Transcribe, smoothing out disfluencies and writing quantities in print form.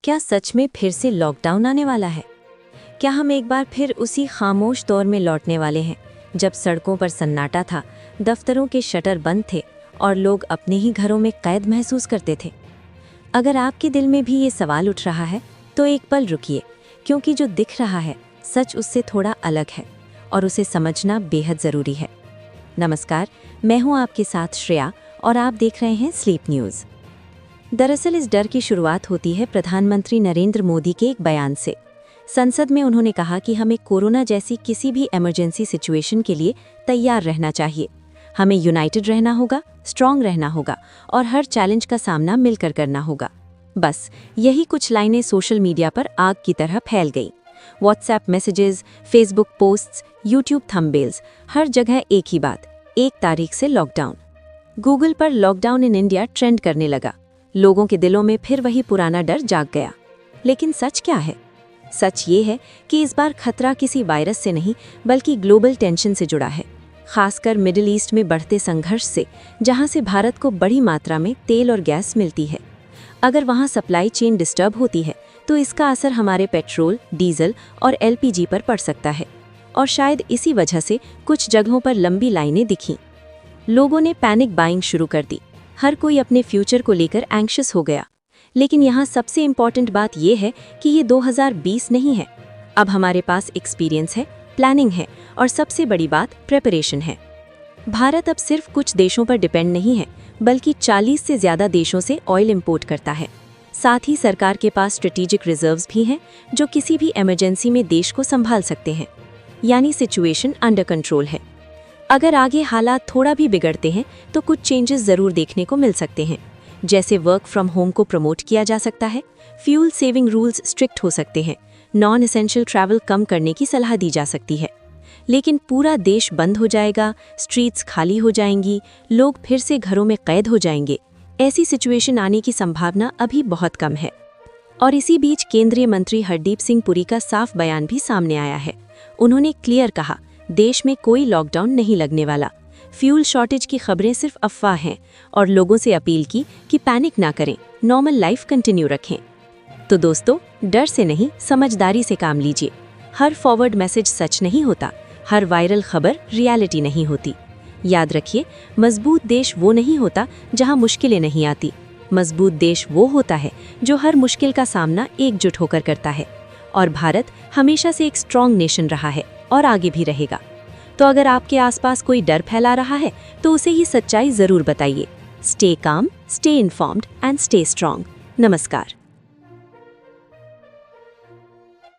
क्या सच में फिर से लॉकडाउन आने वाला है? क्या हम एक बार फिर उसी खामोश दौर में लौटने वाले हैं जब सड़कों पर सन्नाटा था, दफ्तरों के शटर बंद थे और लोग अपने ही घरों में कैद महसूस करते थे? अगर आपके दिल में भी ये सवाल उठ रहा है तो एक पल रुकिए, क्योंकि जो दिख रहा है सच उससे थोड़ा अलग है और उसे समझना बेहद ज़रूरी है। नमस्कार, मैं हूं आपके साथ श्रेया और आप देख रहे हैं स्लीप न्यूज़। दरअसल इस डर की शुरुआत होती है प्रधानमंत्री नरेंद्र मोदी के एक बयान से। संसद में उन्होंने कहा कि हमें कोरोना जैसी किसी भी इमरजेंसी सिचुएशन के लिए तैयार रहना चाहिए। हमें यूनाइटेड रहना होगा, स्ट्रांग रहना होगा और हर चैलेंज का सामना मिलकर करना होगा। बस यही कुछ लाइनें सोशल मीडिया पर आग की तरह फैल गई। WhatsApp messages, Facebook posts, YouTube thumbnails, हर जगह एक ही बात, 1 तारीख से लॉकडाउन। गूगल पर लॉकडाउन इन इंडिया ट्रेंड करने लगा। लोगों के दिलों में फिर वही पुराना डर जाग गया। लेकिन सच क्या है? सच ये है कि इस बार खतरा किसी वायरस से नहीं बल्कि ग्लोबल टेंशन से जुड़ा है, खासकर मिडिल ईस्ट में बढ़ते संघर्ष से, जहां से भारत को बड़ी मात्रा में तेल और गैस मिलती है। अगर वहां सप्लाई चेन डिस्टर्ब होती है तो इसका असर हमारे पेट्रोल, डीजल और एलपीजी पर पड़ सकता है। और शायद इसी वजह से कुछ जगहों पर लंबी लाइनें दिखीं। लोगों ने पैनिक बाइंग शुरू कर दी। हर कोई अपने फ्यूचर को लेकर एंग्शियस हो गया। लेकिन यहाँ सबसे इम्पॉर्टेंट बात यह है कि ये 2020 नहीं है। अब हमारे पास एक्सपीरियंस है, प्लानिंग है और सबसे बड़ी बात प्रिपरेशन है। भारत अब सिर्फ कुछ देशों पर डिपेंड नहीं है, बल्कि 40 से ज़्यादा देशों से ऑयल इंपोर्ट करता है। साथ ही सरकार के पास स्ट्रेटेजिक रिजर्व्स भी हैं, जो किसी भी इमरजेंसी में देश को संभाल सकते हैं। यानी सिचुएशन अंडर कंट्रोल है। अगर आगे हालात थोड़ा भी बिगड़ते हैं तो कुछ चेंजेस ज़रूर देखने को मिल सकते हैं। जैसे वर्क फ्रॉम होम को प्रमोट किया जा सकता है, फ्यूल सेविंग रूल्स स्ट्रिक्ट हो सकते हैं, नॉन एसेंशियल ट्रैवल कम करने की सलाह दी जा सकती है। लेकिन पूरा देश बंद हो जाएगा, स्ट्रीट्स खाली हो जाएंगी, लोग फिर से घरों में कैद हो जाएंगे, ऐसी सिचुएशन आने की संभावना अभी बहुत कम है। और इसी बीच केंद्रीय मंत्री हरदीप सिंह पुरी का साफ बयान भी सामने आया है। उन्होंने क्लियर कहा, देश में कोई लॉकडाउन नहीं लगने वाला। फ्यूल शॉर्टेज की खबरें सिर्फ अफवाह हैं और लोगों से अपील की कि पैनिक ना करें, नॉर्मल लाइफ कंटिन्यू रखें। तो दोस्तों, डर से नहीं, समझदारी से काम लीजिए। हर फॉरवर्ड मैसेज सच नहीं होता, हर वायरल खबर रियलिटी नहीं होती। याद रखिए, मजबूत देश वो नहीं होता जहां मुश्किलें नहीं आती। मजबूत देश वो होता है जो हर मुश्किल का सामना एकजुट होकर करता है। और भारत हमेशा से एक स्ट्रॉन्ग नेशन रहा है और आगे भी रहेगा। तो अगर आपके आसपास कोई डर फैला रहा है तो उसे ये सच्चाई ज़रूर बताइए। Stay calm, stay informed and stay strong. नमस्कार।